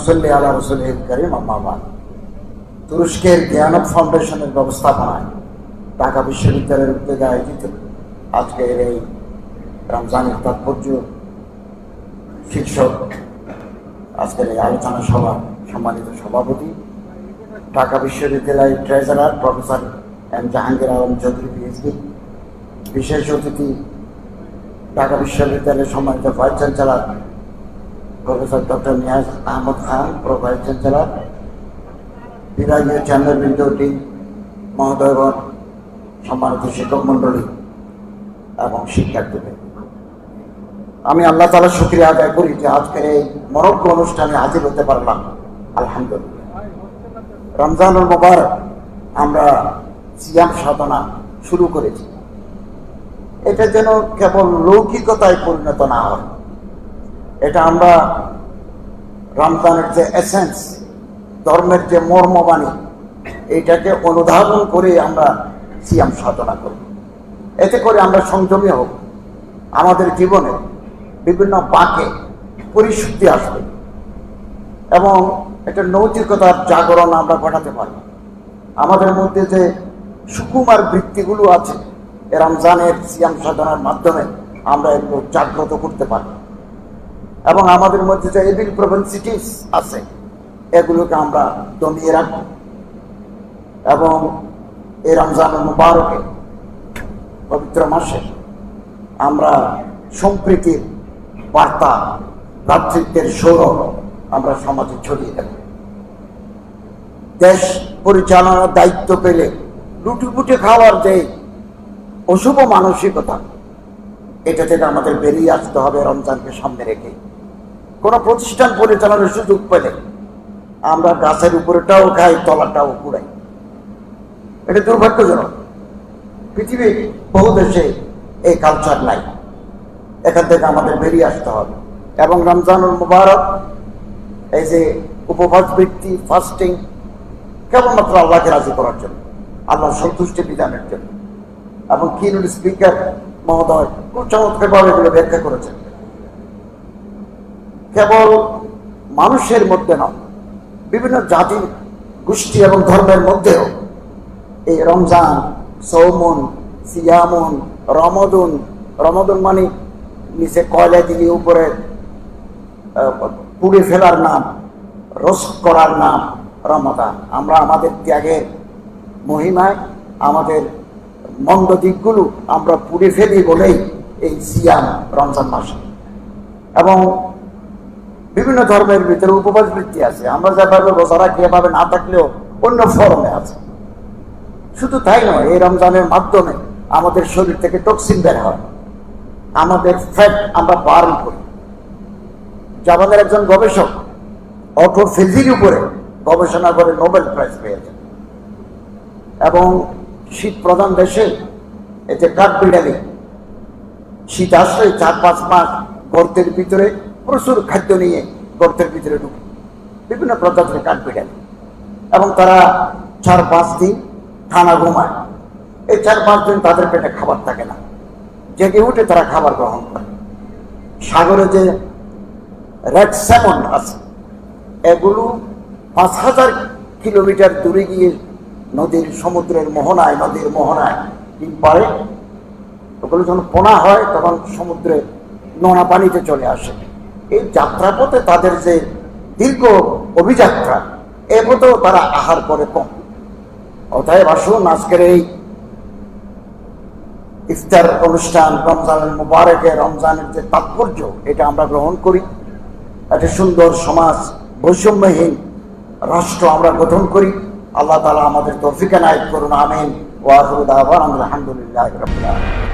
নুসাল্লি আলা রাসূলিল কারীম, আম্মা বা'দ। তুরস্কের জ্ঞানত ফাউন্ডেশনের ব্যবস্থাপনায় ঢাকা বিশ্ববিদ্যালয়ের উদ্যোগে আয়োজিত আজকের এই রমজানের তাৎপর্য শীর্ষক আজকের এই আলোচনা সভা সম্মানিত সভাপতি ঢাকা বিশ্ববিদ্যালয়ের treasurer professor M Jahangir Alam Chowdhury PhD, বিশেষ অতিথি ঢাকা বিশ্ববিদ্যালয়ের সম্মানিত vice chancellor professor doctor Niaz Ahmed Khan, pro vice chancellor, বিভাগীয় চেয়ারম্যানবৃন্দ, ডিন মহোদয়গণ, সম্মানিত শিক্ষক মণ্ডলী এবং শিক্ষার্থীদের, আমি আল্লাহ তাআলার শুকরিয়া আদায় করি যে আজকের এই মরক্কো অনুষ্ঠানে হাজির হতে পারলাম। আলহামদুলিল্লাহ, রমজানুল মুবারক আমরা সিয়াম সাধনা শুরু করেছি। এটা যেন কেবল লৌকিকতায় পরিণত না হয়, এটা আমরা রমজানের যে এসেন্স, ধর্মের যে মর্মবাণী, এটাকে অনুধাবন করে আমরা সিয়াম সাধনা করব। এতে করে আমরা সংযমী হব, আমাদের জীবনে বিভিন্ন বাঁকে পরিশুদ্ধি আসবে এবং এটা নৈতিকতার জাগরণ আমরা ঘটাতে পারব। আমাদের মধ্যে যে সুকুমার বৃত্তিগুলো আছে এ রমজানের সিয়াম সাধনার মাধ্যমে আমরা একটু জাগ্রত করতে পারব এবং আমাদের মধ্যে যে এভিল প্রভেন্সিটিস আছে এগুলোকে আমরা দমিয়ে রাখব এবং এই রমজানুল মুবারকে পবিত্র মাসে আমরা সম্প্রীতির বার্তা, ভ্রাতৃত্বের সৌরভ আমরা সমাজে ছড়িয়ে দেব। দেশ পরিচালনার দায়িত্ব পেলে লুটিপুটে খাওয়ার যে অশুভ মানসিকতা, এটা থেকে আমাদের বেরিয়ে আসতে হবে রমজানকে সামনে রেখে। কোনো প্রতিষ্ঠান পরিচালনার সুযোগ পেলে আমরা গাছের উপরেটাও খাই, তলাটাও কুড়াই। এটা দুর্ভাগ্যজনক। পৃথিবীর বহু দেশে এই কালচার নাই। এখান থেকে আমাদের বেরিয়ে আসতে হবে এবং রমজানুল মুবারক এই যে উপবাস বৃত্তি, ফাস্টিং, কেবলমাত্র আল্লাহকে রাজি করার জন্য, আল্লাহর সন্তুষ্টি বিধানের জন্য। এবং কিনুল স্পিকার মহোদয় খুব চমৎকারভাবে এগুলো ব্যাখ্যা করেছেন। কেবল মানুষের মধ্যে নয়, বিভিন্ন জাতি, গোষ্ঠী এবং ধর্মের মধ্যেও এই রমজান, সৌমন, সিয়ামন, রমদুন, রমদুন মানে নিচে কয়লা দিয়ে উপরে পুড়ে ফেলার নাম, রোস্ট করার নাম রমাদান। আমরা আমাদের ত্যাগের মহিমায় আমাদের মন্দ দিকগুলো আমরা পুড়ে ফেলি বলেই এই সিয়াম রমজান মাসে। এবং বিভিন্ন ধর্মের ভিতরে উপবাস বৃত্তি আছে। আমরা যেভাবে রোজা রাখি এভাবে না থাকলেও অন্য ফর্মে আছে। শুধু তাই নয়, এই রমজানের মাধ্যমে আমাদের শরীর থেকে টক্সিন বের হয়, আমাদের ফ্যাট আমরা বার্ন করি। জাপানের একজন গবেষক অটোফেজির উপরে গবেষণা করে নোবেল প্রাইজ পেয়েছেন। এবং শীত প্রধান দেশে এই যে কাঠবিড়ালি, শীত আসলে 4-5 মাস গর্তের ভিতরে প্রচুর খাদ্য নিয়ে গর্তের ভিতরে ঢুকে, বিভিন্ন প্রজাতির কাঠবিড়ালি, এবং তারা 4-5 দিন টানা ঘুমায়। এই 4-5 দিন তাদের পেটে খাবার থাকে না, জেগে উঠে তারা খাবার গ্রহণ করে। সাগরে যে রেড স্যামন আছে এগুলো 5000 কিলোমিটার দূরে গিয়ে নদীর, সমুদ্রের মোহনায়, নদীর মোহনায় ডিম পাড়ে। ওগুলো যখন পোনা হয় তখন সমুদ্রে নোনা পানিতে চলে আসে। এই যাত্রাপথে তাদের যে দীর্ঘ অভিযাত্রা, এ পথেও তারা আহার করে কম। অতএব আসুন আজকের এই ইফতার অনুষ্ঠান, রমজানুল মুবারকে রমজানের যে তাৎপর্য, এটা আমরা গ্রহণ করি। একটা সুন্দর সমাজ, বৈষম্যহীন রাষ্ট্র আমরা গঠন করি। আল্লাহ তাআলা আমাদের তৌফিক এনায়েত করুন। আমিন। ওয়া আখিরু দাওয়ানা আলহামদুলিল্লাহি রাব্বিল আলামিন।